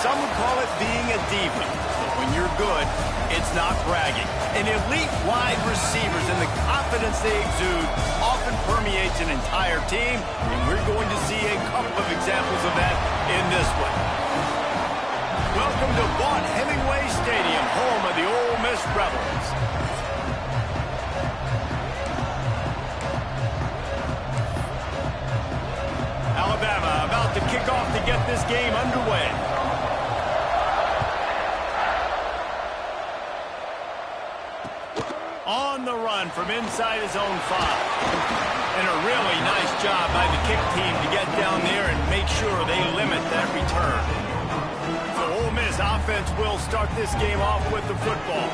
Some would call it being a diva. But when you're good, it's not bragging. And elite wide receivers and the confidence they exude often permeates an entire team. And we're going to see a couple of examples of that in this one. Welcome to Vaught Hemingway Stadium, home of the Ole Miss Rebels. Alabama about to kick off to get this game underway. On the run from inside his own 5. And a really nice job by the kick team to get down there and make sure they limit that return. So Ole Miss offense will start this game off with the football.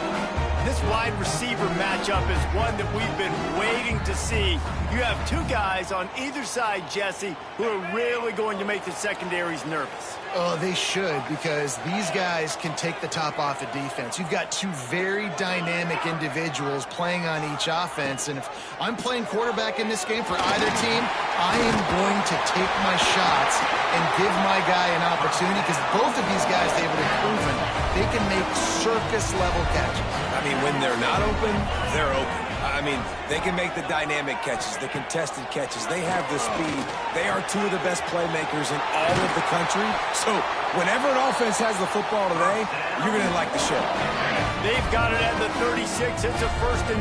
This wide receiver matchup is one that we've been waiting to see. You have two guys on either side, Jesse, who are really going to make the secondaries nervous. Oh, they should, because these guys can take the top off of defense. You've got two very dynamic individuals playing on each offense, and if I'm playing quarterback in this game for either team, I am going to take my shots and give my guy an opportunity, because both of these guys, they've been proven they can make circus-level catches. I mean, when they're not open, they're open. I mean, they can make the dynamic catches, the contested catches. They have the speed. They are two of the best playmakers in all of the country. So whenever an offense has the football today, you're going to like the show. They've got it at the 36. It's a 1st and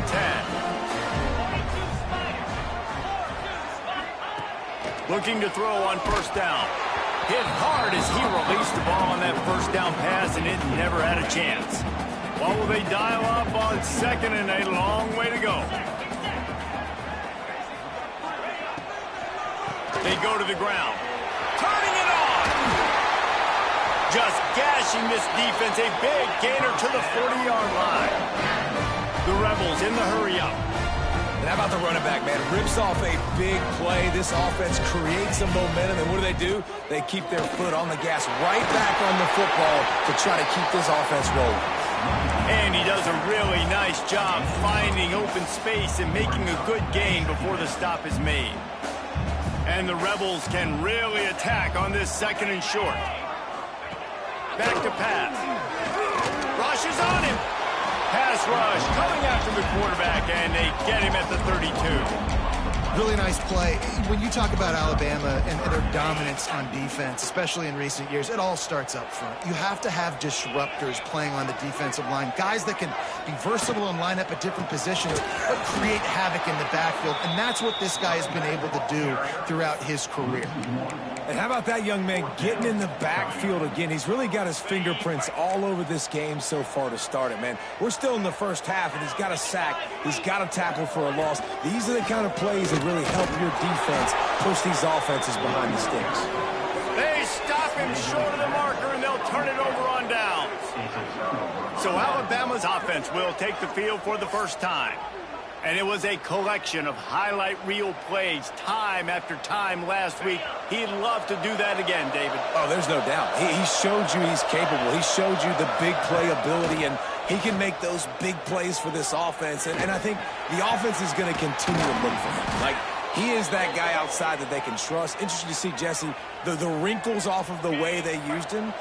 10. Looking to throw on 1st down. Hit hard as he released the ball on that 1st down pass, and it never had a chance. What will they dial up on 2nd and a long way to go? They go to the ground. Turning it on! Just gashing this defense. A big gainer to the 40-yard line. The Rebels in the hurry-up. And how about the running back, man? Rips off a big play. This offense creates some momentum, and what do? They keep their foot on the gas right back on the football to try to keep this offense rolling. And he does a really nice job finding open space and making a good gain before the stop is made. And the Rebels can really attack on this 2nd and short. Back to pass. Rush is on him. Pass rush coming after the quarterback, and they get him at the 32. Really nice play. When you talk about Alabama and their dominance on defense, especially in recent years, it all starts up front. You have to have disruptors playing on the defensive line, guys that can be versatile and line up at different positions, but create havoc in the backfield, and that's what this guy has been able to do throughout his career. And how about that young man getting in the backfield again? He's really got his fingerprints all over this game so far to start it, man. We're still in the 1st half, and he's got a sack. He's got a tackle for a loss. These are the kind of plays that really help your defense push these offenses behind the sticks. They stop him short of the marker, and they'll turn it over on downs. So Alabama's offense will take the field for the first time. And it was a collection of highlight reel plays time after time last week. He'd love to do that again, David. Oh, there's no doubt. He showed you he's capable. He showed you the big play ability, and he can make those big plays for this offense. And I think the offense is going to continue to look for him. Like, he is that guy outside that they can trust. Interesting to see, Jesse, the wrinkles off of the way they used him,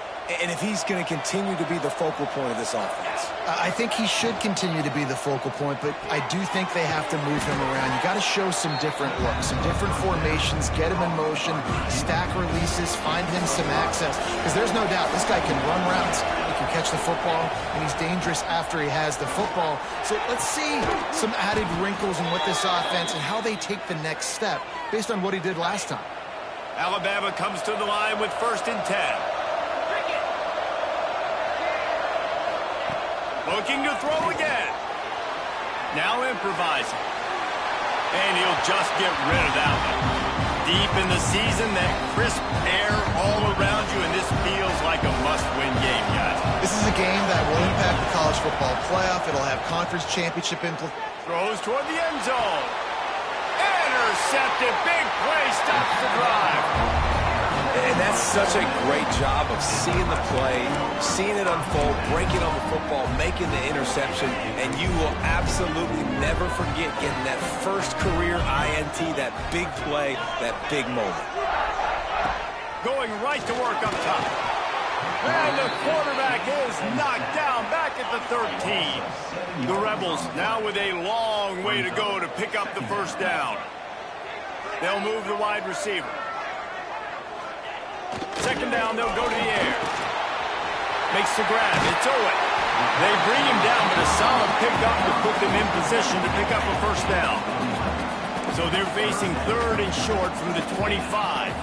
and if he's going to continue to be the focal point of this offense. I think he should continue to be the focal point, but I do think they have to move him around. You got to show some different looks, some different formations, get him in motion, stack releases, find him some access, because there's no doubt this guy can run routes, he can catch the football, and he's dangerous after he has the football. So let's see some added wrinkles in what this offense and how they take the next step based on what he did last time. Alabama comes to the line with 1st and 10. Looking to throw again. Now improvising. And he'll just get rid of that one. Deep in the season, that crisp air all around you, and this feels like a must-win game, guys. This is a game that will impact the college football playoff. It'll have conference championship implications. Throws toward the end zone. Intercepted. Big play. Stops the drive. And that's such a great job of seeing the play, seeing it unfold, breaking on the football, making the interception, and you will absolutely never forget getting that first career INT, that big play, that big moment. Going right to work up top. And the quarterback is knocked down back at the 13. The Rebels now with a long way to go to pick up the first down. They'll move the wide receiver. Second down, they'll go to the air. Makes the grab. It's Owen. They bring him down, but a solid pickup to put them in position to pick up a first down. So they're facing third and short from the 25.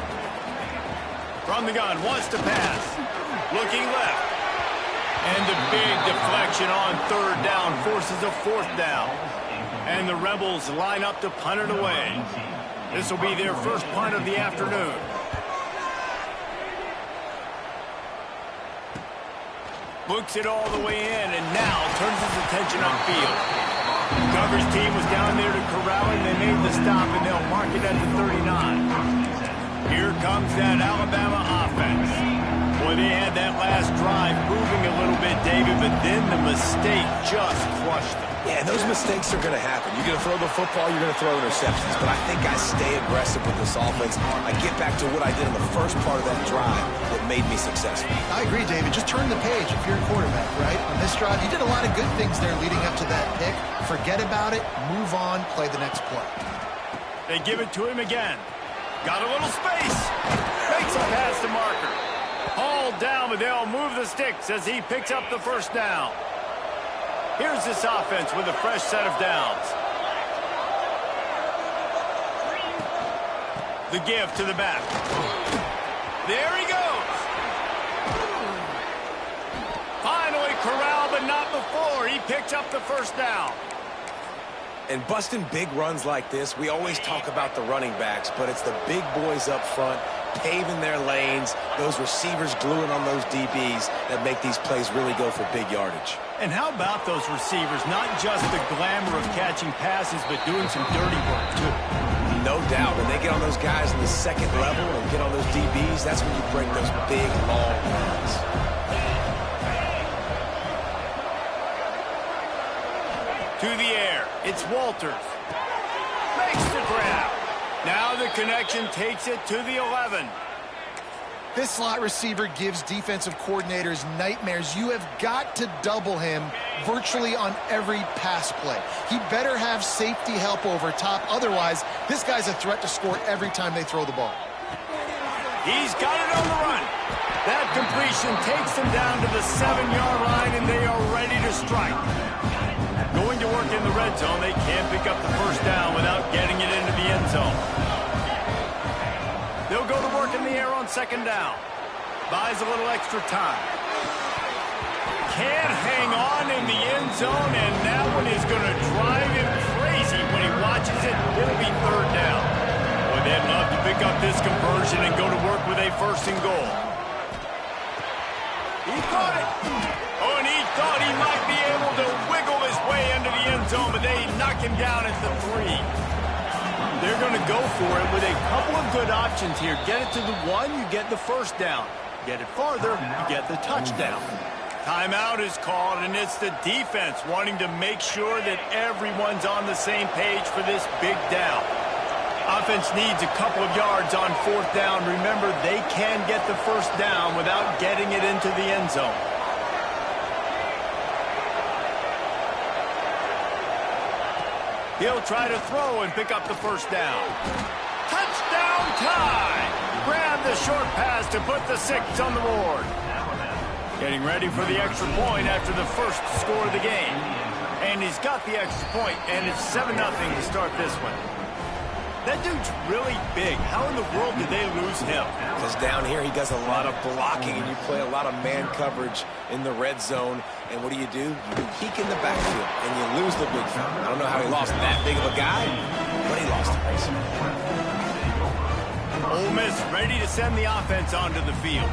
From the gun, wants to pass. Looking left. And the big deflection on third down forces a fourth down. And the Rebels line up to punt it away. This will be their first punt of the afternoon. Looks it all the way in, and now turns his attention upfield. Coverage team was down there to corral him. They made the stop, and they'll mark it at the 39. Here comes that Alabama offense. Boy, they had that last drive moving a little bit, David, but then the mistake just crushed them. Yeah, and those mistakes are going to happen. You're going to throw the football, you're going to throw interceptions. But I think I stay aggressive with this offense. I get back to what I did in the first part of that drive that made me successful. I agree, David. Just turn the page if you're a quarterback, right? On this drive, you did a lot of good things there leading up to that pick. Forget about it, move on, play the next play. They give it to him again. Got a little space. Makes a pass to Marker. Hauled down, but they'll move the sticks as he picks up the first down. Here's this offense with a fresh set of downs. The give to the back. There he goes. Finally corralled, but not before. He picked up the first down. And busting big runs like this, we always talk about the running backs, but it's the big boys up front paving their lanes, those receivers gluing on those DBs that make these plays really go for big yardage. And how about those receivers? Not just the glamour of catching passes, but doing some dirty work, too. No doubt. When they get on those guys in the second level and get on those DBs, that's when you break those big, long runs. To the air. It's Walters. Makes the grab. Now the connection takes it to the 11. This slot receiver gives defensive coordinators nightmares. You have got to double him virtually on every pass play. He better have safety help over top. Otherwise, this guy's a threat to score every time they throw the ball. He's got it on the run. That completion takes them down to the 7-yard line, and they are ready to strike. Going to work in the red zone, they can't pick up the first down without getting it into the end zone. They'll go to work in the air on second down. Buys a little extra time. Can't hang on in the end zone, and that one is going to drive him crazy when he watches it. It'll be third down. Boy, they'd love to pick up this conversion and go to work with a first and goal. He caught it. Oh, and he thought he might be able to wiggle his way into the end zone, but they knock him down at the 3. They're going to go for it with a couple of good options here. Get it to the 1, you get the first down. Get it farther, you get the touchdown. Timeout is called, and it's the defense wanting to make sure that everyone's on the same page for this big down. Offense needs a couple of yards on fourth down. Remember, they can get the first down without getting it into the end zone. He'll try to throw and pick up the first down. Touchdown tie! Grab the short pass to put the 6 on the board. Getting ready for the extra point after the first score of the game. And he's got the extra point, and it's 7-0 to start this one. That dude's really big. How in the world did they lose him? Because down here he does a lot of blocking, and you play a lot of man coverage in the red zone. And what do? You peek in the backfield, and you lose the big fella. I don't know how he lost that big of a guy, but he lost it. Ole Miss ready to send the offense onto the field.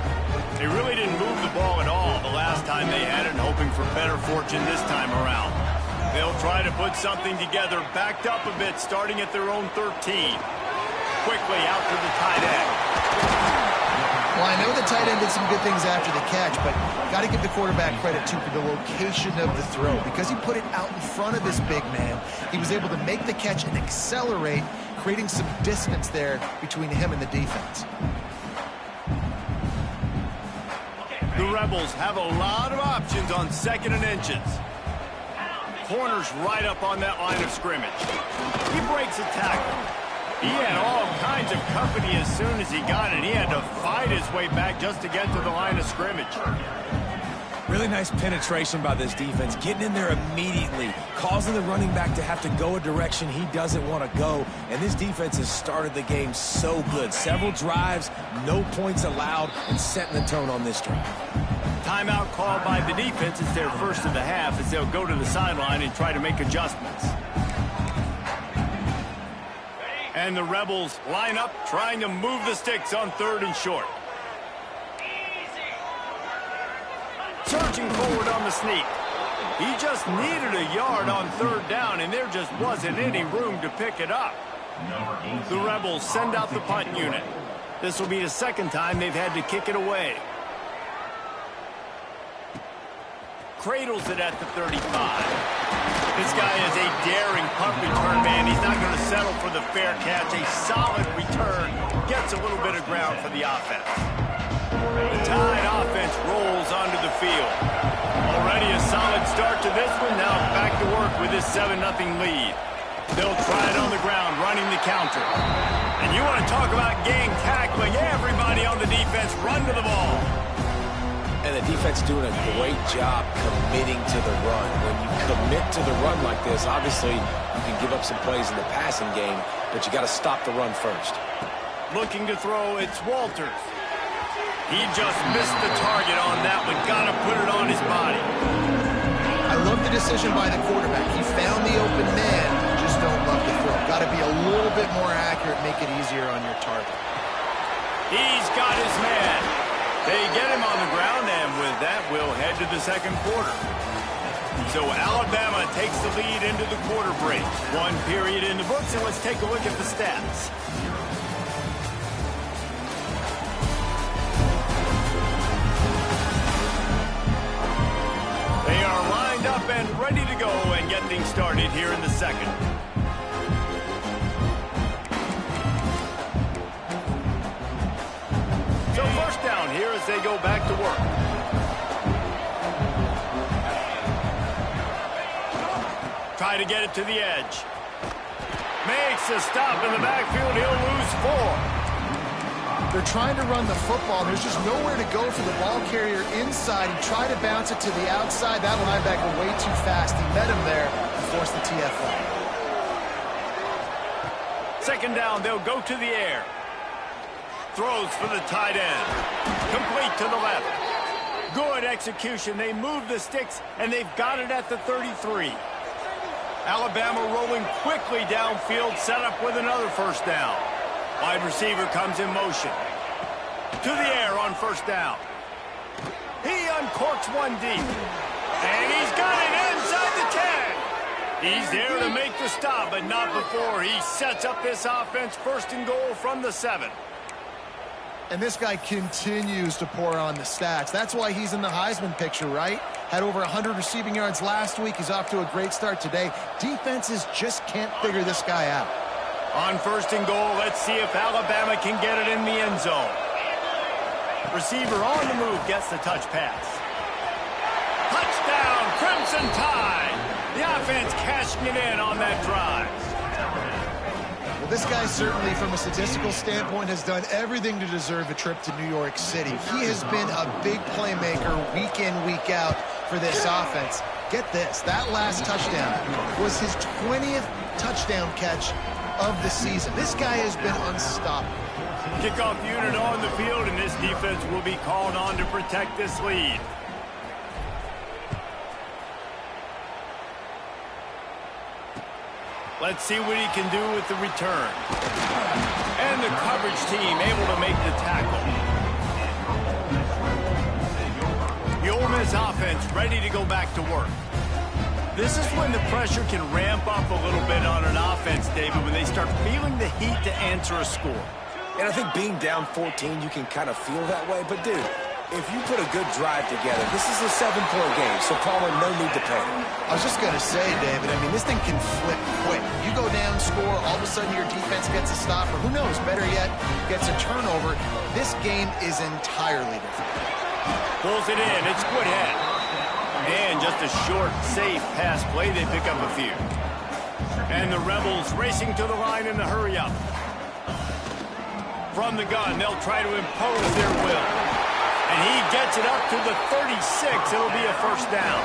They really didn't move the ball at all the last time they had it, hoping for better fortune this time around. They'll try to put something together, backed up a bit, starting at their own 13. Quickly out to the tight end. Well, I know the tight end did some good things after the catch, but got to give the quarterback credit, too, for the location of the throw. Because he put it out in front of his big man, he was able to make the catch and accelerate, creating some distance there between him and the defense. The Rebels have a lot of options on 2nd and inches. Corner's right up on that line of scrimmage. He breaks a tackle. He had all kinds of company as soon as he got it. He had to fight his way back just to get to the line of scrimmage. Really nice penetration by this defense, getting in there immediately, causing the running back to have to go a direction he doesn't want to go. And this defense has started the game so good. Several drives, no points allowed, and setting the tone on this drive. Timeout called by the defense. It's their first of the half as they'll go to the sideline and try to make adjustments. And the Rebels line up, trying to move the sticks on 3rd and short. Surging forward on the sneak. He just needed a yard on 3rd down, and there just wasn't any room to pick it up. The Rebels send out the punt unit. This will be the 2nd time they've had to kick it away. Cradles it at the 35. This guy is a daring punt return man. He's not going to settle for the fair catch. A solid return. Gets a little bit of ground for the offense. The Tide offense rolls onto the field. Already a solid start to this one. Now back to work with this 7-0 lead. They'll try it on the ground, running the counter. And you want to talk about gang tackling. Everybody on the defense run to the ball. And the defense doing a great job committing to the run. When you commit to the run like this, obviously you can give up some plays in the passing game, but you got to stop the run first. Looking to throw, it's Walters. He just missed the target on that one. Got to put it on his body. I love the decision by the quarterback. He found the open man, just don't love the throw. Got to be a little bit more accurate, make it easier on your target. He's got his man. They get him on the ground, and with that, we'll head to the 2nd quarter. So Alabama takes the lead into the quarter break. 1 period in the books, and let's take a look at the stats. They are lined up and ready to go and get things started here in the 2nd. So first down here as they go back to work. Try to get it to the edge. Makes a stop in the backfield. He'll lose 4. They're trying to run the football. There's just nowhere to go for the ball carrier inside. He tried to bounce it to the outside. That linebacker way too fast. He met him there and forced the TFL. 2nd down, they'll go to the air. Throws for the tight end. Complete to the left. Good execution. They move the sticks, and they've got it at the 33. Alabama rolling quickly downfield, set up with another 1st down. Wide receiver comes in motion. To the air on 1st down. He uncorks one deep. And he's got it inside the 10. He's there to make the stop, but not before he sets up this offense 1st and goal from the 7. And this guy continues to pour on the stats. That's why he's in the Heisman picture, right? Had over 100 receiving yards last week. He's off to a great start today. Defenses just can't figure this guy out. On 1st and goal, let's see if Alabama can get it in the end zone. Receiver on the move gets the touch pass. Touchdown, Crimson Tide. The offense cashing it in on that drive. Well, this guy certainly, from a statistical standpoint, has done everything to deserve a trip to New York City. He has been a big playmaker week in, week out for this offense. Get this, that last touchdown was his 20th touchdown catch of the season. This guy has been unstoppable. Kickoff unit on the field, and this defense will be called on to protect this lead. Let's see what he can do with the return. And the coverage team able to make the tackle. The Ole Miss offense ready to go back to work. This is when the pressure can ramp up a little bit on an offense, David, when they start feeling the heat to answer a score. And I think being down 14, you can kind of feel that way. But, dude, if you put a good drive together, this is a 7-point game, so Palmer, no need to panic. I was just going to say, David, I mean, this thing can flip quick. You go down, score, all of a sudden your defense gets a stop, or who knows, better yet, gets a turnover. This game is entirely different. Pulls it in. It's Woodhead. And just a short, safe pass play. They pick up a few. And the Rebels racing to the line in the hurry-up. From the gun, they'll try to impose their will. And he gets it up to the 36. It'll be a first down.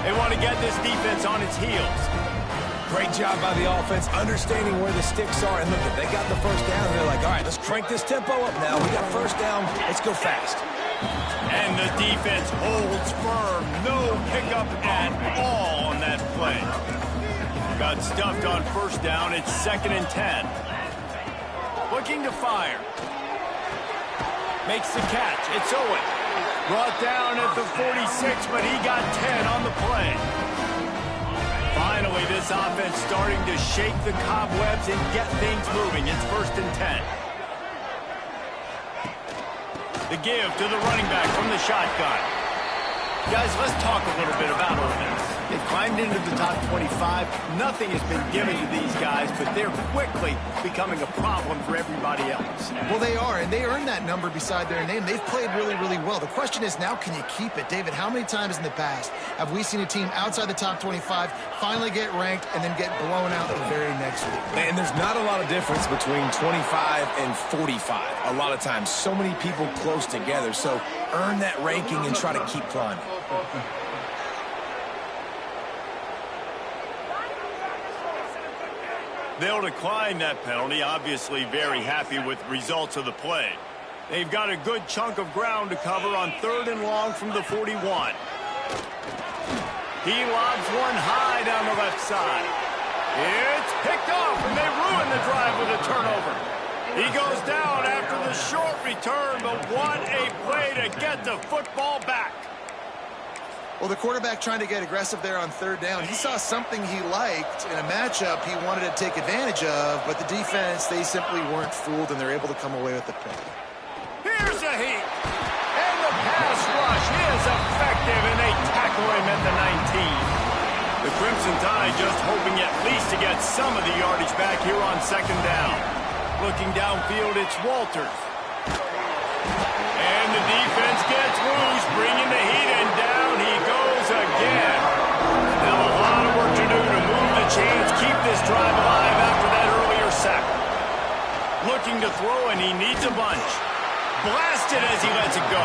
They want to get this defense on its heels. Great job by the offense, understanding where the sticks are. And look, if they got the first down, they're like, all right, let's crank this tempo up now. We got first down. Let's go fast. And the defense holds firm. No pickup at all on that play. Got stuffed on first down. It's 2nd and 10. Looking to fire. Makes the catch. It's Owen. Brought down at the 46, but he got 10 on the play. Finally, this offense starting to shake the cobwebs and get things moving. It's 1st and 10. The give to the running back from the shotgun. Guys, let's talk a little bit about Ole Miss. They've climbed into the top 25. Nothing has been given to these guys, but they're quickly becoming a problem for everybody else. Well, they are, and they earned that number beside their name. They've played really, really well. The question is now, can you keep it? David, how many times in the past have we seen a team outside the top 25 finally get ranked and then get blown out the very next week? And there's not a lot of difference between 25 and 45. A lot of times, so many people close together. So earn that ranking and try to keep climbing. They'll decline that penalty, obviously very happy with the results of the play. They've got a good chunk of ground to cover on 3rd and long from the 41. He lobs one high down the left side. It's picked off, and they ruin the drive with a turnover. He goes down after the short return, but what a play to get the football back. Well, the quarterback trying to get aggressive there on 3rd down. He saw something he liked in a matchup he wanted to take advantage of, but the defense, they simply weren't fooled, and they're able to come away with the pick. Here's a heat. And the pass rush is effective, and they tackle him at the 19. The Crimson Tide just hoping at least to get some of the yardage back here on 2nd down. Looking downfield, it's Walters. And the defense gets loose, bringing the heat, and down he goes again. Now a lot of work to do to move the chains, keep this drive alive after that earlier sack. Looking to throw, and he needs a bunch. Blasted as he lets it go.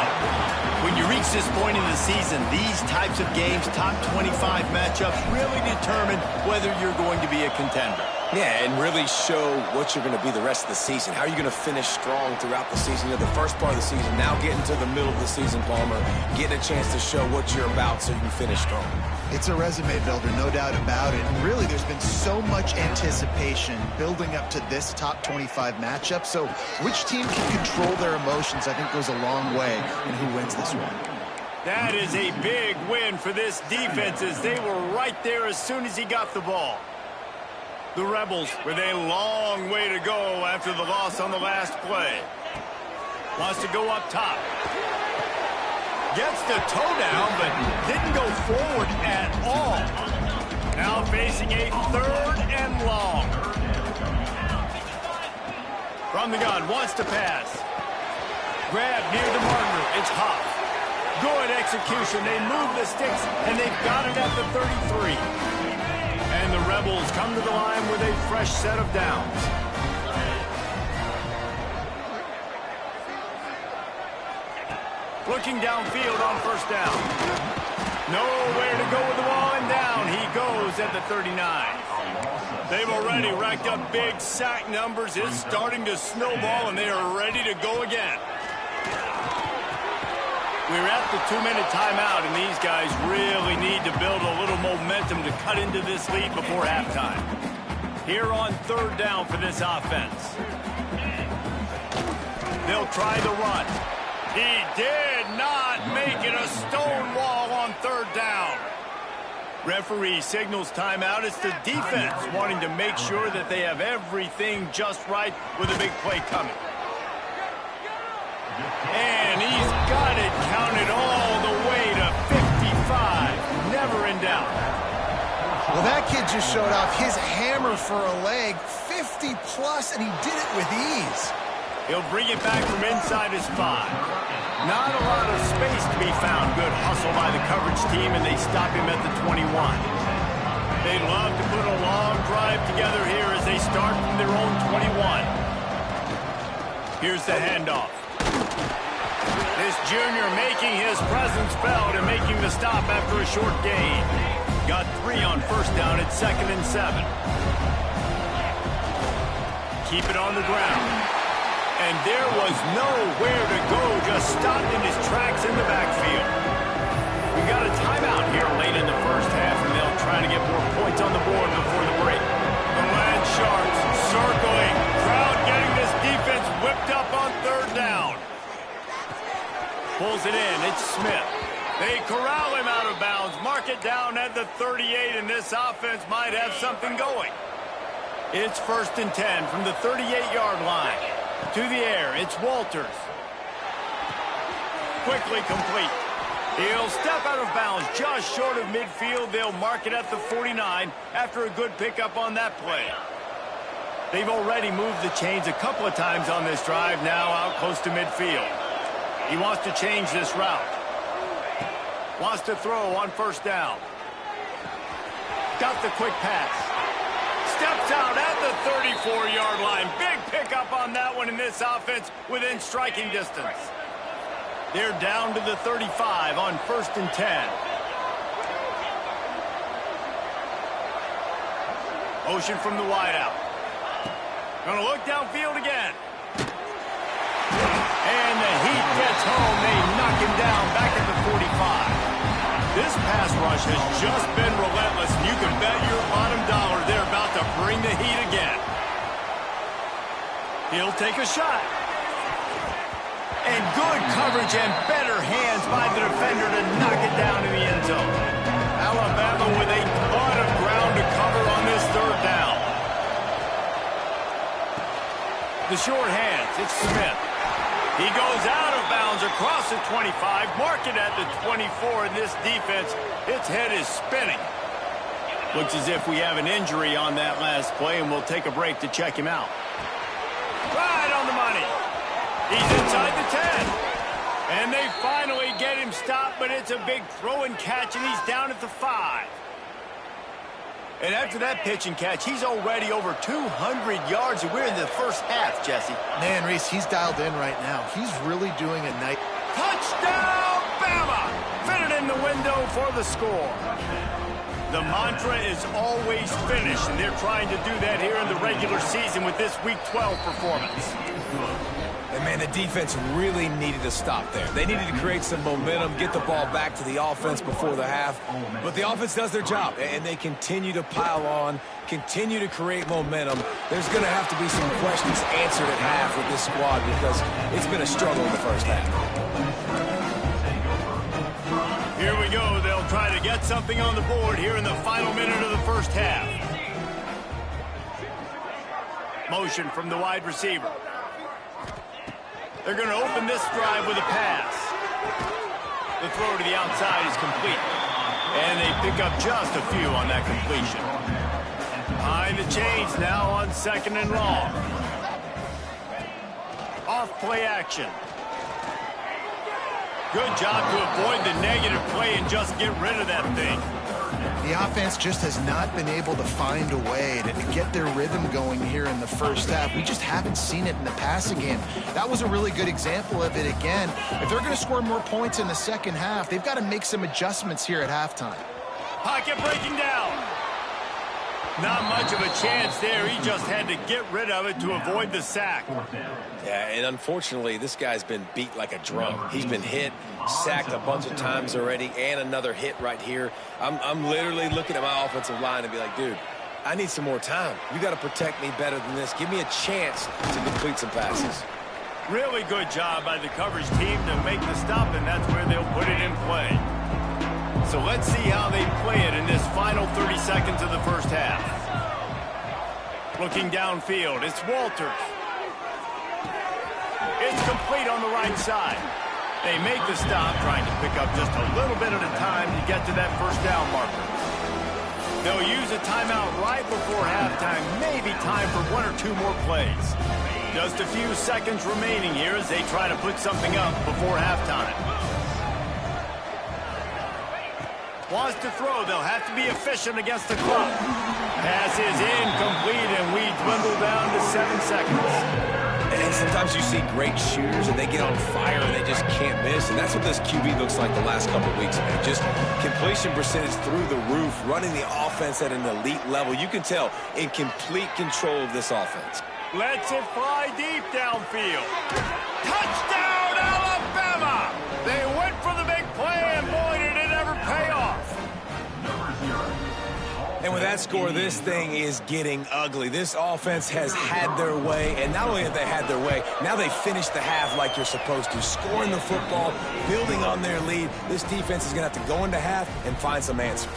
When you reach this point in the season, these types of games, top 25 matchups, really determine whether you're going to be a contender. Yeah, and really show what you're going to be the rest of the season. How are you going to finish strong throughout the season? You know, the first part of the season, now getting to the middle of the season, Palmer, getting a chance to show what you're about so you can finish strong. It's a resume builder, no doubt about it. And really, there's been so much anticipation building up to this top 25 matchup. So which team can control their emotions, I think, goes a long way in who wins this one. That is a big win for this defense, as they were right there as soon as he got the ball. The Rebels with a long way to go after the loss on the last play. Wants to go up top. Gets the toe down, but didn't go forward at all. Now facing a 3rd and long. From the gun, wants to pass. Grab near the marker. It's Huff. Good execution. They move the sticks, and they've got it at the 33. And the Rebels come to the line with a fresh set of downs. Looking downfield on 1st down. Nowhere to go with the ball, and down he goes at the 39. They've already racked up big sack numbers. It's starting to snowball, and they are ready to go again. We're at the 2-minute timeout, and these guys really need to build a little momentum to cut into this lead before halftime. Here on 3rd down for this offense. They'll try the run. He did not make it a stone wall on 3rd down. Referee signals timeout. It's the defense wanting to make sure that they have everything just right with a big play coming. And he's got it counted all the way to 55. Never in doubt. Well, that kid just showed off his hammer for a leg, 50+, and he did it with ease. He'll bring it back from inside his 5. Not a lot of space to be found. Good hustle by the coverage team, and they stop him at the 21. They'd love to put a long drive together here as they start from their own 21. Here's the handoff. This junior making his presence felt and making the stop after a short gain. Got 3 on first down at 2nd and 7. Keep it on the ground. And there was nowhere to go, just stopped in his tracks in the backfield. We got a timeout here late in the first half, and they'll try to get more points on the board before the break. The Land Sharks circling. Crowd getting this defense whipped up on 3rd down. Pulls it in. It's Smith. They corral him out of bounds. Mark it down at the 38, and this offense might have something going. It's 1st and 10 from the 38-yard line. To the air, it's Walters. Quickly complete. He'll step out of bounds just short of midfield. They'll mark it at the 49 after a good pickup on that play. They've already moved the chains a couple of times on this drive, now out close to midfield. He wants to change this route. Wants to throw on 1st down. Got the quick pass. Steps out at the 34-yard line. Big pickup on that one in this offense within striking distance. They're down to the 35 on 1st and 10. Motion from the wideout. Gonna look downfield again. And the heat gets home. They knock him down back at the 45. This pass rush has just been relentless. You can bet your bottom dollar they're about to bring the heat again. He'll take a shot. And good coverage and better hands by the defender to knock it down in the end zone. Alabama with a ton of ground to cover on this 3rd down. The short hands, it's Smith. He goes out of bounds across the 25, mark it at the 24, and this defense, its head is spinning. Looks as if we have an injury on that last play, and we'll take a break to check him out. Right on the money. He's inside the 10. And they finally get him stopped, but it's a big throw and catch, and he's down at the 5. And after that pitch and catch, he's already over 200 yards, and we're in the first half, Jesse. Man, Reese, he's dialed in right now. He's really doing a nice... Touchdown, Bama! Fit it in the window for the score. The mantra is always finish, and they're trying to do that here in the regular season with this Week 12 performance. And, man, the defense really needed to stop there. They needed to create some momentum, get the ball back to the offense before the half. But the offense does their job, and they continue to pile on, continue to create momentum. There's going to have to be some questions answered at half with this squad because it's been a struggle in the first half. Here we go. They'll try to get something on the board here in the final minute of the first half. Motion from the wide receiver. They're going to open this drive with a pass. The throw to the outside is complete. And they pick up just a few on that completion. Behind the chains now on 2nd and long. Off play action. Good job to avoid the negative play and just get rid of that thing. The offense just has not been able to find a way to get their rhythm going here in the first half. We just haven't seen it in the passing game. That was a really good example of it again. If they're going to score more points in the second half, they've got to make some adjustments here at halftime. Pocket breaking down. Not much of a chance there. He just had to get rid of it to avoid the sack. Yeah, and unfortunately, this guy's been beat like a drum. He's been hit, sacked a bunch of times already, and another hit right here. I'm literally looking at my offensive line and be like, dude, I need some more time. You got to protect me better than this. Give me a chance to complete some passes. Really good job by the coverage team to make the stop, and that's where they'll put it in play. So let's see how they play it in this final 30 seconds of the first half. Looking downfield, it's Walters. It's complete on the right side. They make the stop, trying to pick up just a little bit at a time to get to that first down marker. They'll use a timeout right before halftime, maybe time for 1 or 2 more plays. Just a few seconds remaining here as they try to put something up before halftime. Wants to throw. They'll have to be efficient against the clock. Pass is incomplete, and we dwindle down to 7 seconds. And sometimes you see great shooters, and they get on fire, and they just can't miss. And that's what this QB looks like the last couple of weeks, man. Just completion percentage through the roof, running the offense at an elite level. You can tell in complete control of this offense. Lets it fly deep downfield. Touchdown, Alabama! They went for the big play, and boy, did it ever pay off. And with that score, this thing is getting ugly. This offense has had their way, and not only have they had their way, now they finished the half like you're supposed to, scoring the football, building on their lead. This defense is going to have to go into half and find some answers.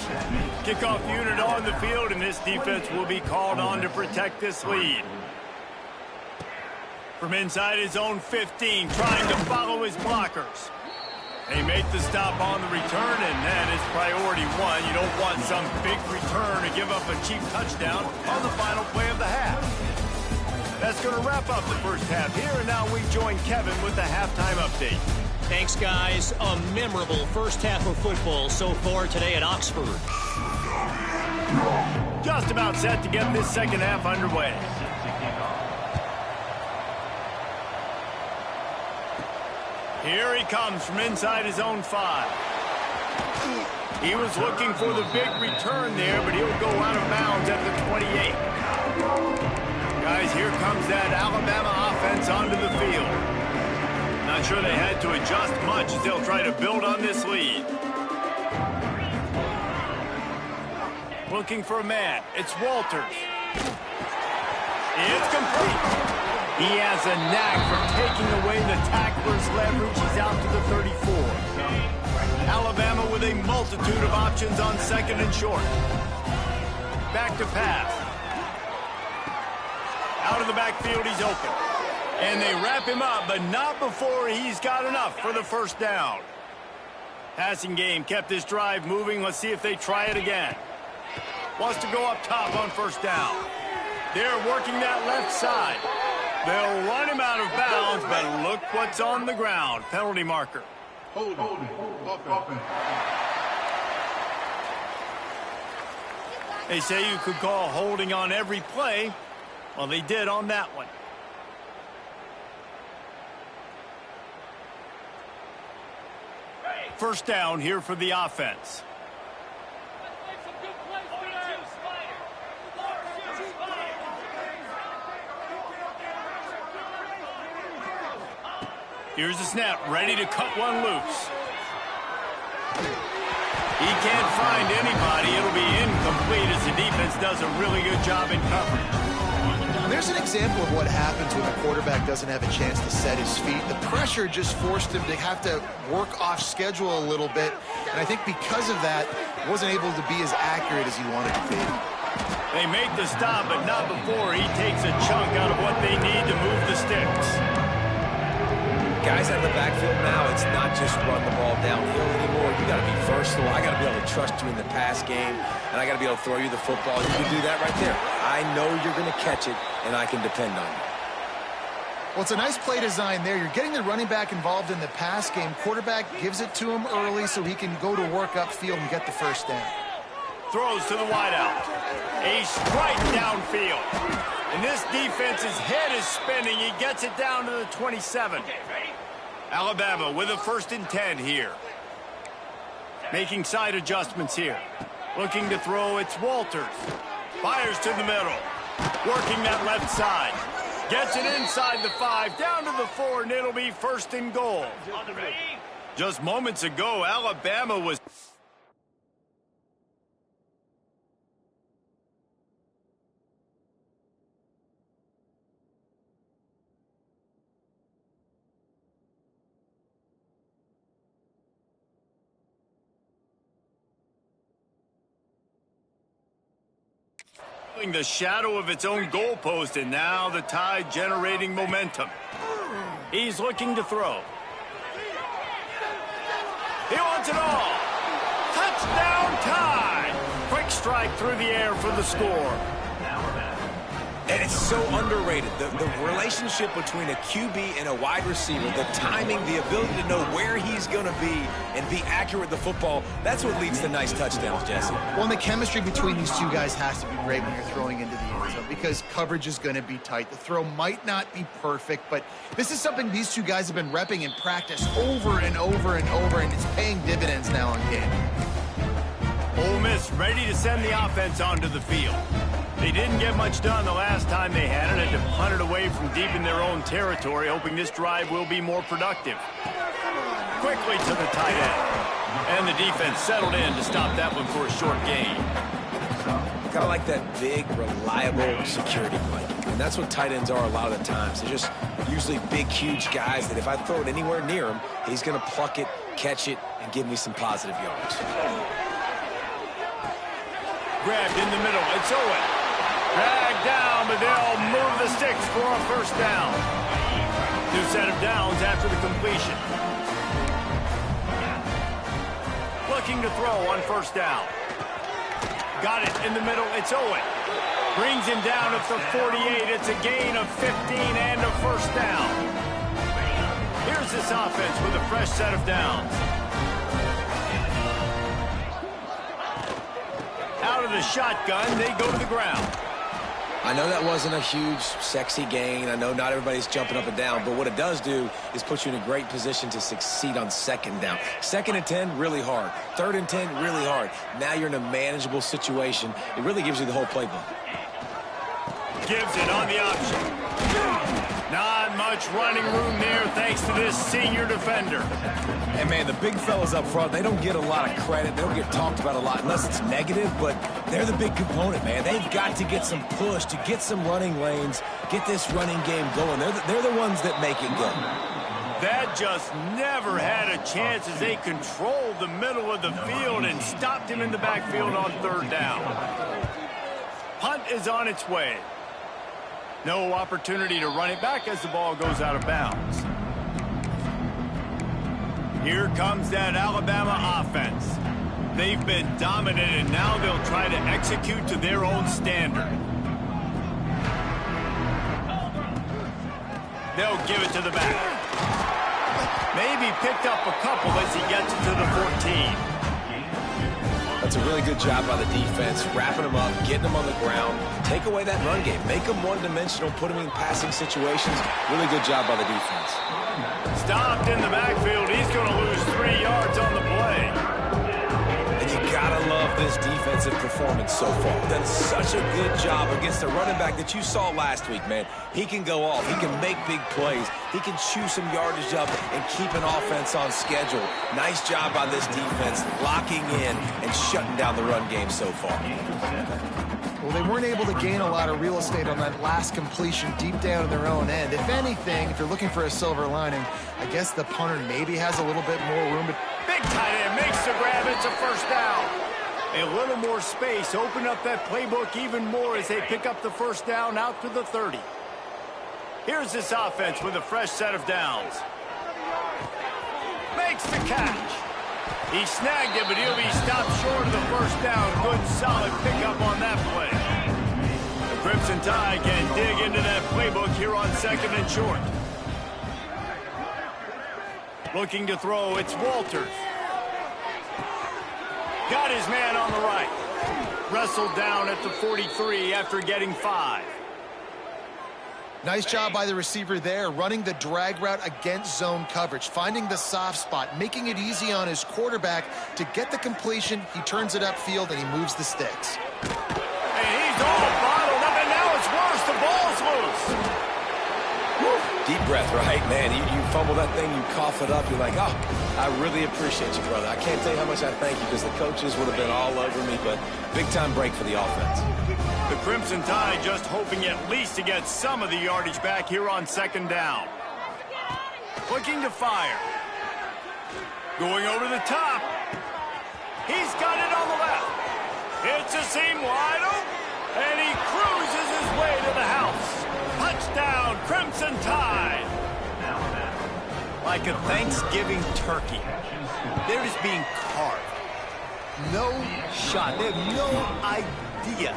Kickoff unit on the field, and this defense will be called on to protect this lead. From inside his own 15, trying to follow his blockers. They make the stop on the return, and that is priority 1. You don't want some big return to give up a cheap touchdown on the final play of the half. That's going to wrap up the first half here, and now we join Kevin with the halftime update. Thanks, guys. A memorable first half of football so far today at Oxford. Just about set to get this second half underway. Here he comes from inside his own 5. He was looking for the big return there, but he'll go out of bounds at the 28. Guys, here comes that Alabama offense onto the field. Not sure they had to adjust much as they'll try to build on this lead. Looking for a man. It's Walters. It's complete. He has a knack for taking away the tackler's leverage. He's out to the 34. Alabama with a multitude of options on second and short. Back to pass. Out of the backfield, he's open. And they wrap him up, but not before he's got enough for the first down. Passing game kept this drive moving. Let's see if they try it again. Wants to go up top on first down. They're working that left side. They'll run him out of bounds, but look what's on the ground. Penalty marker. Holding. Offense. They say you could call holding on every play. Well, they did on that one. First down here for the offense. Here's the snap, ready to cut one loose. He can't find anybody. It'll be incomplete as the defense does a really good job in coverage. There's an example of what happens when the quarterback doesn't have a chance to set his feet. The pressure just forced him to have to work off schedule a little bit. And I think because of that, wasn't able to be as accurate as he wanted to be. They make the stop, but not before he takes a chunk out of what they need to move the sticks. Guys out of the backfield now, it's not just run the ball downhill anymore. You got to be versatile. I got to be able to trust you in the pass game, and I got to be able to throw you the football. You can do that right there. I know you're going to catch it, and I can depend on you. Well, it's a nice play design there. You're getting the running back involved in the pass game. Quarterback gives it to him early so he can go to work upfield and get the first down. Throws to the wideout. A strike downfield. And this defense's head is spinning. He gets it down to the 27. Alabama with a 1st and 10 here. Making side adjustments here. Looking to throw, it's Walters. Fires to the middle. Working that left side. Gets it inside the 5, down to the 4, and it'll be 1st and goal. Just moments ago, Alabama was... the shadow of its own goalpost, and now the Tide generating momentum. He's looking to throw. He wants it all. Touchdown Tide. Quick strike through the air for the score. And it's so underrated. The relationship between a QB and a wide receiver, the timing, the ability to know where he's going to be and be accurate with the football, that's what leads to nice touchdowns, Jesse. Well, and the chemistry between these two guys has to be great when you're throwing into the end zone because coverage is going to be tight. The throw might not be perfect, but this is something these two guys have been repping in practice over and over and over, and it's paying dividends now on game. Ole Miss ready to send the offense onto the field. They didn't get much done the last time they had it. Had to punt it away from deep in their own territory, hoping this drive will be more productive. Quickly to the tight end. And the defense settled in to stop that one for a short gain. Kind of like that big, reliable security blanket. And that's what tight ends are a lot of the times. They're just usually big, huge guys that if I throw it anywhere near him, he's going to pluck it, catch it, and give me some positive yards. Grabbed in the middle. It's Owen. Dragged down, but they'll move the sticks for a first down. New set of downs after the completion. Looking to throw on first down. Got it in the middle. It's Owen. Brings him down at the 48. It's a gain of 15 and a first down. Here's this offense with a fresh set of downs. Out of the shotgun, they go to the ground. I know that wasn't a huge, sexy gain. I know not everybody's jumping up and down, but what it does do is put you in a great position to succeed on second down. 2nd and 10, really hard. 3rd and 10, really hard. Now you're in a manageable situation. It really gives you the whole playbook. Gives it on the option. Not much running room there thanks to this senior defender. And, man, the big fellas up front, they don't get a lot of credit. They don't get talked about a lot unless it's negative, but they're the big component, man. They've got to get some push, to get some running lanes, get this running game going. They're the ones that make it go. That just never had a chance as they controlled the middle of the field and stopped him in the backfield on 3rd down. Punt is on its way. No opportunity to run it back as the ball goes out of bounds. Here comes that Alabama offense. They've been dominant, and now they'll try to execute to their own standard. They'll give it to the back. Maybe picked up a couple as he gets it to the 14. That's a really good job by the defense, wrapping them up, getting them on the ground. Take away that run game. Make them one-dimensional, put them in passing situations. Really good job by the defense. Stopped in the backfield. He's going to lose 3 yards on the play. And you got to love this defensive performance so far. Done such a good job against the running back that you saw last week, man. He can go off. He can make big plays. He can chew some yardage up and keep an offense on schedule. Nice job by this defense, locking in and shutting down the run game so far. Well, they weren't able to gain a lot of real estate on that last completion deep down in their own end. If anything, if you're looking for a silver lining, I guess the punter maybe has a little bit more room. But big tight end makes the grab. It's a first down. A little more space. Open up that playbook even more as they pick up the first down out to the 30. Here's this offense with a fresh set of downs. Makes the catch. He snagged it, but he'll be stopped short of the first down. Good, solid pickup on that play. The Crimson Tide can dig into that playbook here on 2nd and short. Looking to throw, it's Walters. Got his man on the right. Wrestled down at the 43 after getting 5. nice job by the receiver there, running the drag route against zone coverage, finding the soft spot, making it easy on his quarterback to get the completion. He turns it upfield, and he moves the sticks. And he's all bottled up, and now it's worse. The ball's loose. Deep breath, right? Man, you fumble that thing, you cough it up, you're like, oh, I really appreciate you, brother. I can't tell you how much I thank you because the coaches would have been all over me, but big-time break for the offense. The Crimson Tide just hoping at least to get some of the yardage back here on 2nd down. Looking to fire. Going over the top. He's got it on the left. It's a seam wide open, and he cruises his way to the house. Touchdown, Crimson Tide. Like a Thanksgiving turkey, they're just being carved. no shot. They have no idea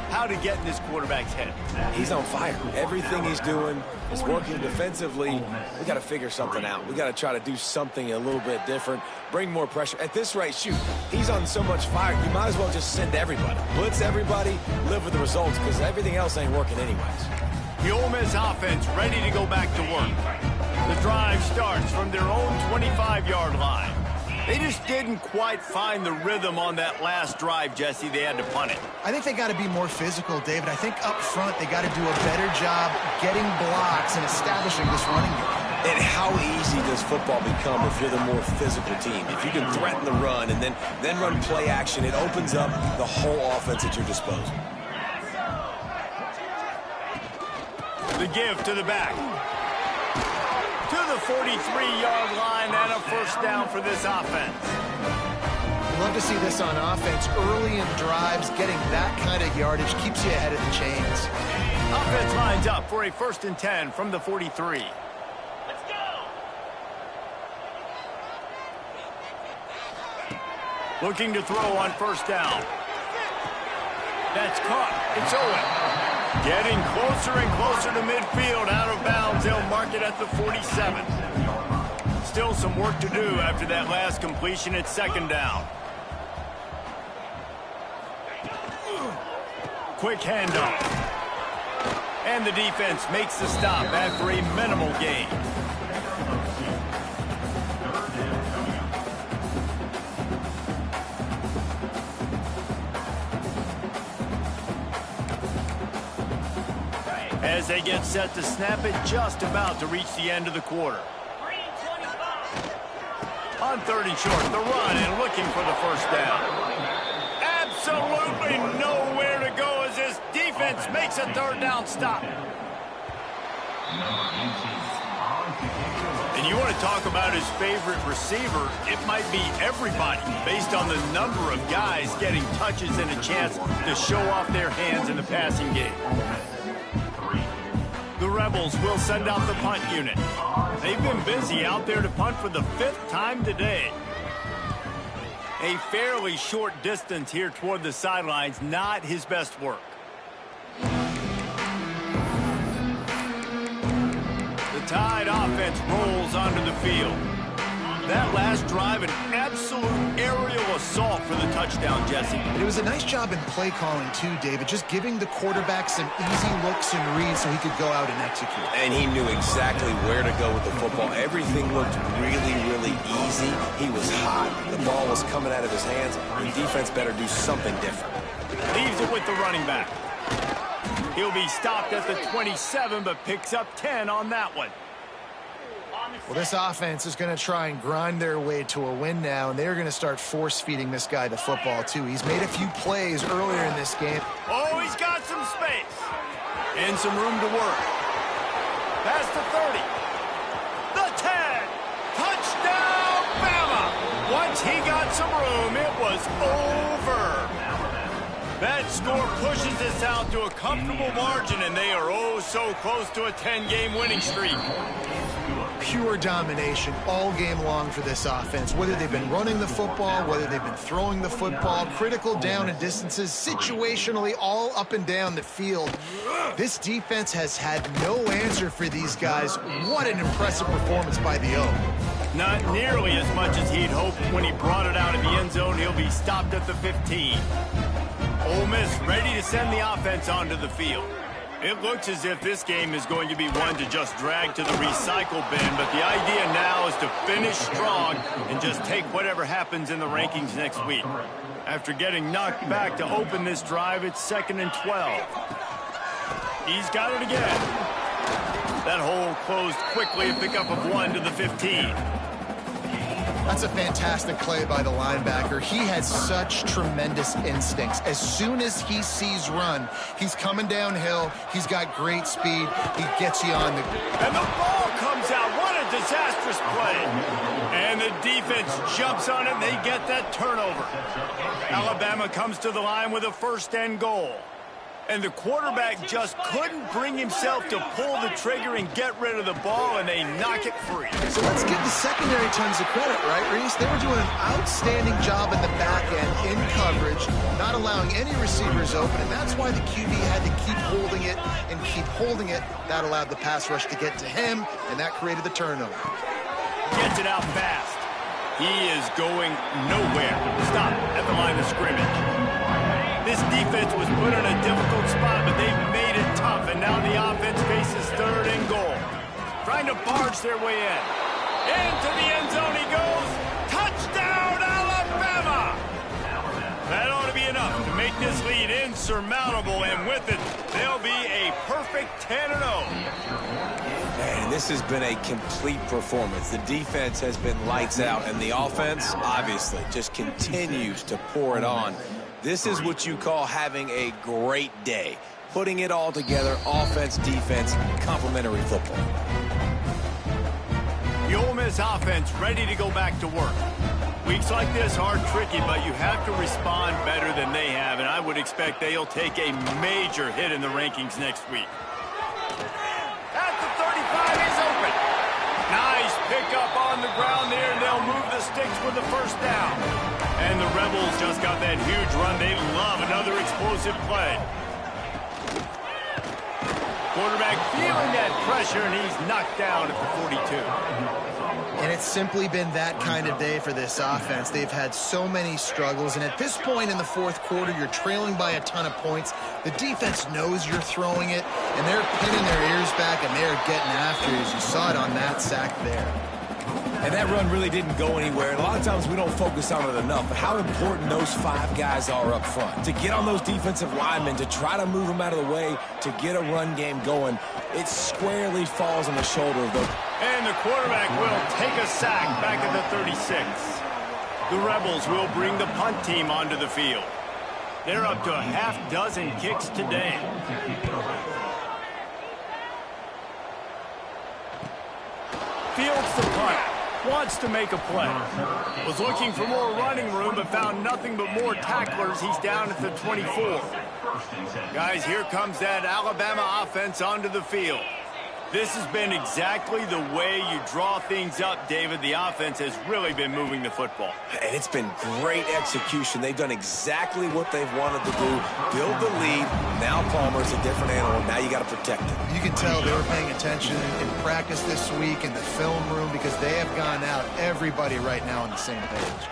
how to get in this quarterback's head. He's on fire. Everything he's doing is working defensively. We got to figure something out. We got to try to do something a little bit different, bring more pressure. At this rate, shoot, he's on so much fire, you might as well just send everybody. Blitz everybody, live with the results, because everything else ain't working anyways. The Ole Miss offense ready to go back to work. The drive starts from their own 25-yard line. They just didn't quite find the rhythm on that last drive, Jesse. They had to punt it. I think they got to be more physical, David. I think up front they got to do a better job getting blocks and establishing this running game. And how easy does football become if you're the more physical team? If you can threaten the run and then run play action, it opens up the whole offense at your disposal. The give to the back. To the 43-yard line and a first down for this offense. Love to see this on offense. Early in drives, getting that kind of yardage keeps you ahead of the chains. Offense lines up for a 1st and 10 from the 43. Let's go! Looking to throw on first down. That's caught. It's Owen. Getting closer and closer to midfield, out of bounds. They'll mark it at the 47. Still some work to do after that last completion at 2nd down. Quick handoff. And the defense makes the stop after a minimal gain. As they get set to snap it, just about to reach the end of the quarter. On 3rd and short, the run and looking for the first down. Absolutely nowhere to go as this defense makes a 3rd down stop. And you want to talk about his favorite receiver, it might be everybody based on the number of guys getting touches and a chance to show off their hands in the passing game. The Rebels will send out the punt unit. They've been busy out there to punt for the 5th time today. A fairly short distance here toward the sidelines, not his best work. The Tide offense rolls onto the field. That last drive, an absolute aerial assault for the touchdown, Jesse. It was a nice job in play calling, too, David, just giving the quarterback some easy looks and reads so he could go out and execute. And he knew exactly where to go with the football. Everything looked really, really easy. He was hot. The ball was coming out of his hands. The defense better do something different. Leaves it with the running back. He'll be stopped at the 27, but picks up 10 on that one. Well, this offense is going to try and grind their way to a win now, and they're going to start force-feeding this guy the football, too. He's made a few plays earlier in this game. Oh, he's got some space. And some room to work. Past the 30. The 10. Touchdown, Bama. Once he got some room, it was over. That score pushes us out to a comfortable margin, and they are oh so close to a 10-game winning streak. Pure domination all game long for this offense. Whether they've been running the football, whether they've been throwing the football, critical down and distances, situationally all up and down the field. This defense has had no answer for these guys. What an impressive performance by the O. Not nearly as much as he'd hoped when he brought it out of the end zone. He'll be stopped at the 15. Ole Miss ready to send the offense onto the field. It looks as if this game is going to be one to just drag to the recycle bin, but the idea now is to finish strong and just take whatever happens in the rankings next week. After getting knocked back to open this drive, it's 2nd and 12. He's got it again. That hole closed quickly, a pickup of 1 to the 15. That's a fantastic play by the linebacker. He has such tremendous instincts. As soon as he sees run, he's coming downhill. He's got great speed. He gets you on the... And the ball comes out. What a disastrous play. And the defense jumps on it, and they get that turnover. Alabama comes to the line with a 1st and goal. And the quarterback just couldn't bring himself to pull the trigger and get rid of the ball, and they knock it free. So let's give the secondary tons of credit, right, Reese? They were doing an outstanding job in the back end, in coverage, not allowing any receivers open, and that's why the QB had to keep holding it and keep holding it. That allowed the pass rush to get to him, and that created the turnover. Gets it out fast. He is going nowhere. Stop at the line of scrimmage. This defense was put in a difficult spot, but they've made it tough, and now the offense faces 3rd and goal. Trying to barge their way in. Into the end zone he goes. Touchdown, Alabama! That ought to be enough to make this lead insurmountable, and with it, they'll be a perfect 10-0. Man, this has been a complete performance. The defense has been lights out, and the offense, obviously, just continues to pour it on. This is what you call having a great day. Putting it all together, offense, defense, complementary football. The Ole Miss offense ready to go back to work. Weeks like this are tricky, but you have to respond better than they have, and I would expect they'll take a major hit in the rankings next week. At the 35, he's open. Nice pickup on the ground there, and they'll move the sticks with the first down. And the Rebels just got that huge run. They love another explosive play. Quarterback feeling that pressure, and he's knocked down at the 42. And it's simply been that kind of day for this offense. They've had so many struggles, and at this point in the 4th quarter, you're trailing by a ton of points. The defense knows you're throwing it, and they're pinning their ears back, and they're getting after you, as you saw it on that sack there. And that run really didn't go anywhere. And a lot of times we don't focus on it enough, but how important those 5 guys are up front. To get on those defensive linemen, to try to move them out of the way, to get a run game going, it squarely falls on the shoulder of those. And the quarterback will take a sack back at the 36. The Rebels will bring the punt team onto the field. They're up to a half-dozen kicks today. Fields the punt. Wants to make a play. Was looking for more running room, but found nothing but more tacklers. He's down at the 24. Guys, here comes that Alabama offense onto the field. This has been exactly the way you draw things up, David. The offense has really been moving the football. And it's been great execution. They've done exactly what they've wanted to do. Build the lead. Now Palmer's a different animal. Now you got to protect him. You can tell they were paying attention in practice this week in the film room, because they have gone out, everybody right now on the same page.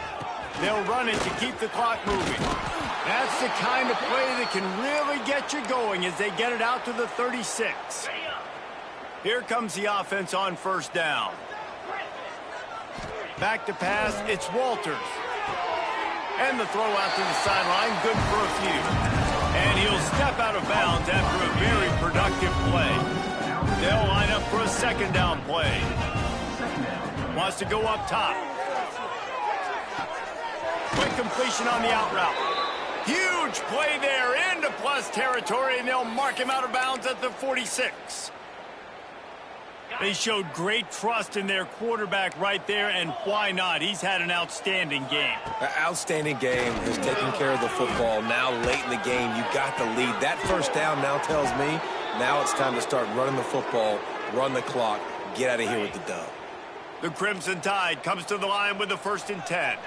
They'll run it to keep the clock moving. That's the kind of play that can really get you going as they get it out to the 36. Here comes the offense on 1st down. Back to pass, it's Walters. And the throw out to the sideline, good for a few. And he'll step out of bounds after a very productive play. They'll line up for a 2nd down play. Wants to go up top. Quick completion on the out route. Huge play there into plus territory, and they'll mark him out of bounds at the 46. They showed great trust in their quarterback right there, and why not? He's had an outstanding game. Outstanding game. Has taken care of the football. Now late in the game, you got the lead. That 1st down now tells me now it's time to start running the football, run the clock, get out of here with the dub. The Crimson Tide comes to the line with the 1st and 10.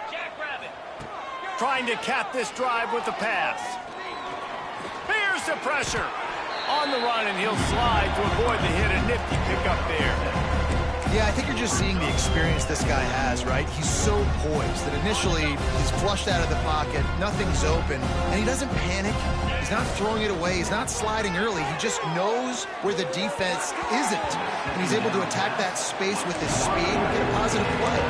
Trying to cap this drive with the pass. Here's the pressure. On the run, and he'll slide to avoid the hit. A nifty pickup there. Yeah, I think you're just seeing the experience this guy has, right? He's so poised that initially he's flushed out of the pocket, nothing's open, and he doesn't panic. He's not throwing it away. He's not sliding early. He just knows where the defense isn't, and he's able to attack that space with his speed and get a positive play.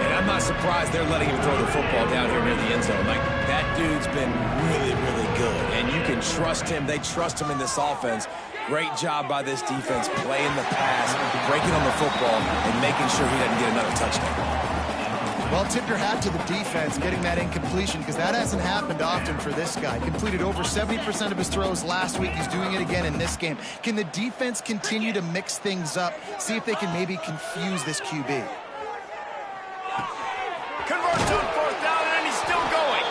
And I'm not surprised they're letting him throw the football down here near the end zone. Like, that dude's been really, really good. And you can trust him. They trust him in this offense. Great job by this defense playing the pass, breaking on the football, and making sure he doesn't get another touchdown. Well, tip your hat to the defense getting that incompletion, because that hasn't happened often for this guy. Completed over 70% of his throws last week. He's doing it again in this game. Can the defense continue to mix things up, see if they can maybe confuse this QB? Converts on 4th down, and he's still going.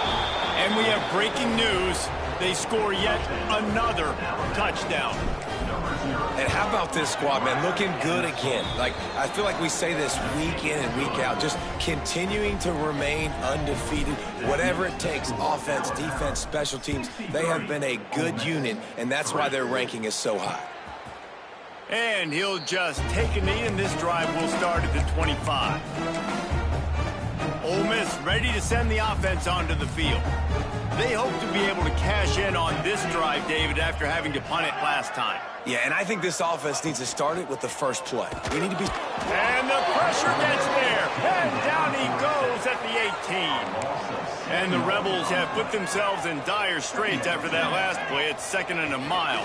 And we have breaking news. They score yet another touchdown. And how about this squad, man? Looking good again. Like, I feel like we say this week in and week out, just continuing to remain undefeated. Whatever it takes, offense, defense, special teams, they have been a good unit, and that's why their ranking is so high. And he'll just take a knee, and this drive will start at the 25. Ole Miss ready to send the offense onto the field. They hope to be able to cash in on this drive, David, after having to punt it last time. Yeah, and I think this offense needs to start it with the first play. We need to be... And the pressure gets there, and down he goes at the 18. And the Rebels have put themselves in dire straits after that last play. It's 2nd and a mile.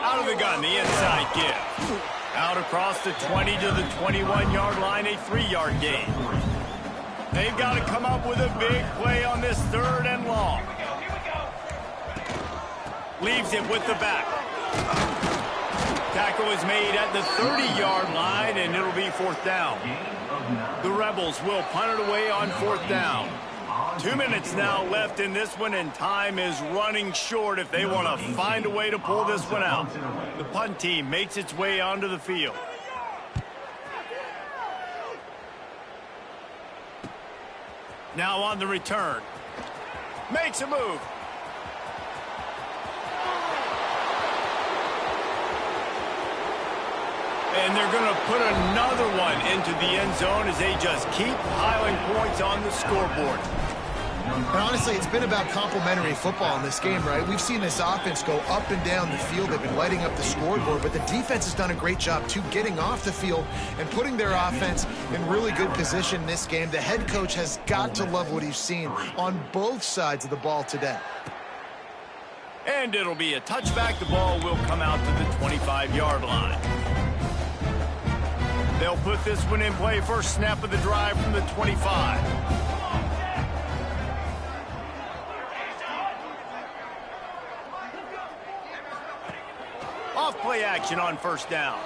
Out of the gun, the inside give. Out across the 20 to the 21-yard line, a 3-yard gain. They've got to come up with a big play on this 3rd and long. Leaves it with the back. Tackle is made at the 30-yard line, and it'll be 4th down. The Rebels will punt it away on 4th down. 2 minutes now left in this one, and time is running short if they want to find a way to pull this one out. The punt team makes its way onto the field. Now on the return. Makes a move. And they're going to put another one into the end zone as they just keep piling points on the scoreboard. And honestly, it's been about complementary football in this game, right? We've seen this offense go up and down the field. They've been lighting up the scoreboard, but the defense has done a great job, too, getting off the field and putting their offense in really good position in this game. The head coach has got to love what he's seen on both sides of the ball today. And it'll be a touchback. The ball will come out to the 25-yard line. They'll put this one in play. First snap of the drive from the 25. Off play action on 1st down.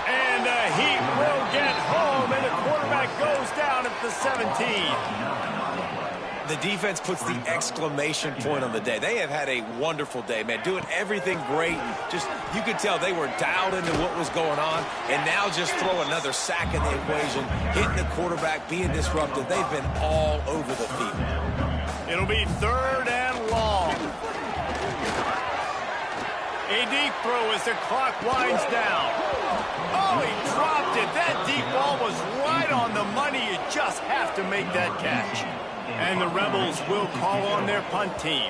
And he will get home, and the quarterback goes down at the 17. The defense puts the exclamation point on the day. They have had a wonderful day, man, doing everything great. Just, you could tell they were dialed into what was going on, and now just throw another sack in the equation, hitting the quarterback, being disruptive. They've been all over the field. It'll be 3rd and long. A deep throw as the clock winds down. Oh, he dropped it. That deep ball was right on the money. You just have to make that catch. And the Rebels will call on their punt team.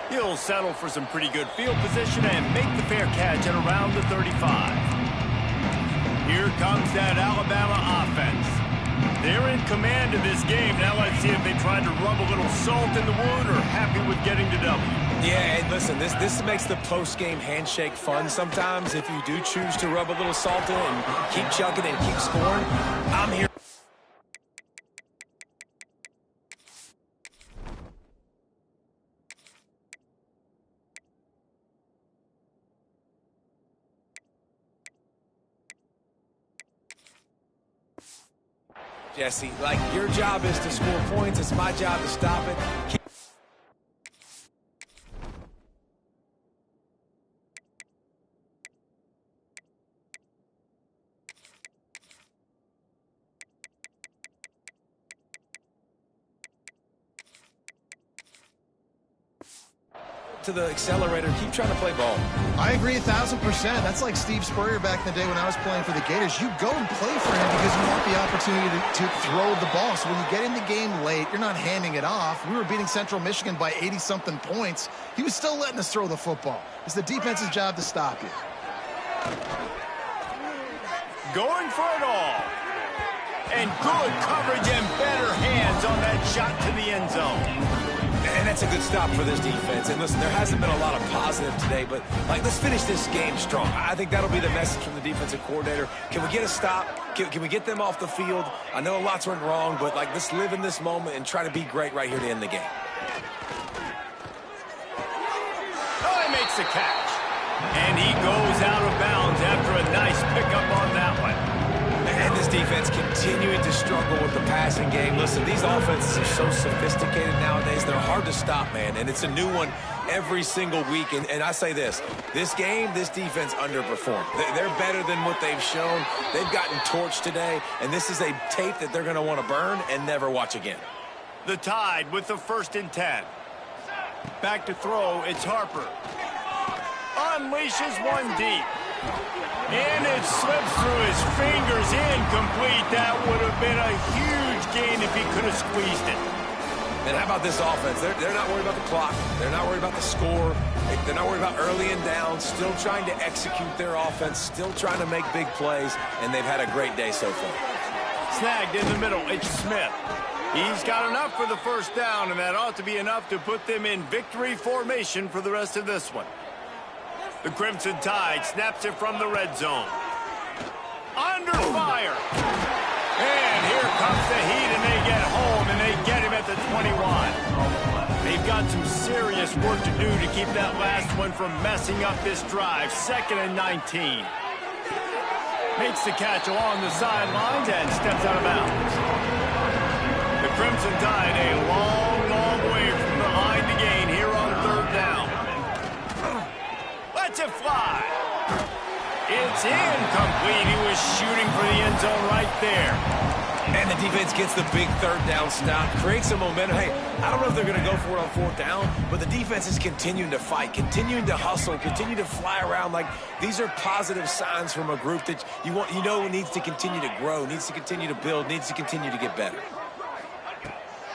He'll settle for some pretty good field position and make the fair catch at around the 35. Here comes that Alabama offense. They're in command of this game. Now let's see if they try to rub a little salt in the wound or happy with getting the W. Yeah, and listen, this makes the post-game handshake fun sometimes if you do choose to rub a little salt in and keep chucking and keep scoring. I'm here. Jesse, like, your job is to score points. It's my job to stop it. To the accelerator, keep trying to play ball. I agree 1,000%. That's like Steve Spurrier back in the day when I was playing for the Gators. You go and play for him because you want the opportunity to throw the ball. So when you get in the game late, you're not handing it off. We were beating Central Michigan by 80-something points. He was still letting us throw the football. It's the defense's job to stop you. Going for it all. And good coverage and better hands on that shot to the end zone. And that's a good stop for this defense. And listen, there hasn't been a lot of positive today, but let's finish this game strong. I think that'll be the message from the defensive coordinator. Can we get a stop? Can we get them off the field? I know lots went wrong, but let's live in this moment and try to be great right here to end the game. Oh, he makes the catch. And he goes out of bounds after a nice pickup on that one. And this defense continuing to struggle with the passing game. Listen, these offenses are so sophisticated nowadays. They're hard to stop, man. And it's a new one every single week. And I say this game, this defense underperformed. They're better than what they've shown. They've gotten torched today. And this is a tape that they're going to want to burn and never watch again. The Tide with the 1st and 10. Back to throw, it's Harper. Unleashes one deep. And it slips through his fingers, incomplete. That would have been a huge gain if he could have squeezed it. And how about this offense? They're not worried about the clock. They're not worried about the score. They're not worried about early and down. Still trying to execute their offense. Still trying to make big plays. And they've had a great day so far. Snagged in the middle, it's Smith. He's got enough for the 1st down, and that ought to be enough to put them in victory formation for the rest of this one. The Crimson Tide snaps it from the red zone. Under fire. And here comes the Heat, and they get home, and they get him at the 21. They've got some serious work to do to keep that last one from messing up this drive. 2nd and 19. Makes the catch along the sidelines and steps out of bounds. The Crimson Tide a long, long way from the line to gain here on 3rd down. Lets it fly. It's incomplete. He was shooting for the end zone right there. And the defense gets the big 3rd down stop, creates some momentum. Hey, I don't know if they're going to go for it on 4th down, but the defense is continuing to fight, continuing to hustle, continue to fly around. Like, these are positive signs from a group that you know needs to continue to grow, needs to continue to build, needs to continue to get better.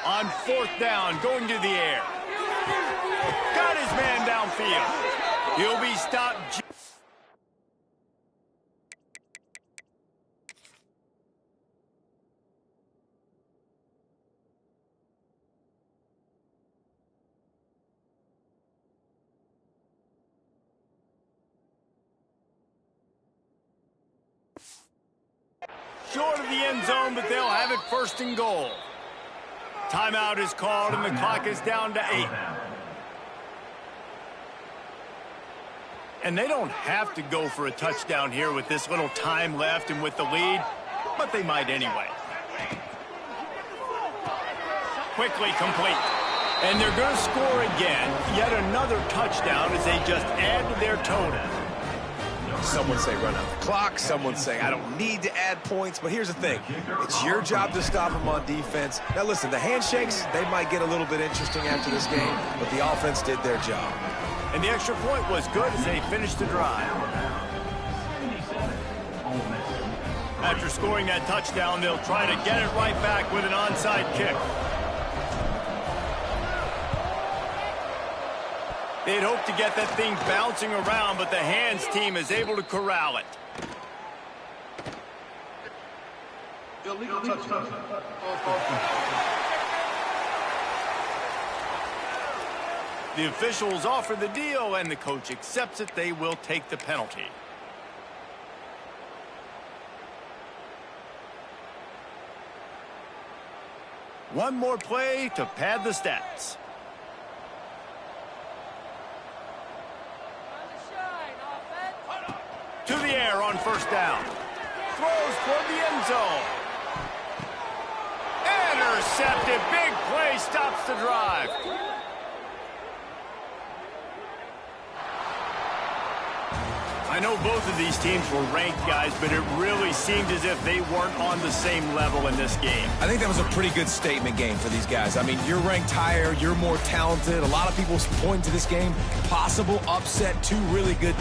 On 4th down, going to the air. Got his man downfield. He'll be stopped. Short of the end zone, but they'll have it 1st and goal. Timeout is called, and the clock is down to 8. And they don't have to go for a touchdown here with this little time left and with the lead, but they might anyway. Quickly complete. And they're going to score again. Yet another touchdown as they just add to their total. Some would say run out the clock. Some would say I don't need to add points. But here's the thing. It's your job to stop them on defense. Now, listen, the handshakes, they might get a little bit interesting after this game, but the offense did their job. And the extra point was good as they finished the drive. After scoring that touchdown, they'll try to get it right back with an onside kick. They'd hoped to get that thing bouncing around, but the hands team is able to corral it. Illegal touchdown. The officials offer the deal, and the coach accepts it. They will take the penalty. One more play to pad the stats. To the air on 1st down. Throws toward the end zone. Intercepted. Big play stops the drive. I know both of these teams were ranked, guys, but it really seemed as if they weren't on the same level in this game. I think that was a pretty good statement game for these guys. I mean, you're ranked higher, you're more talented. A lot of people point to this game, possible upset, 2 really good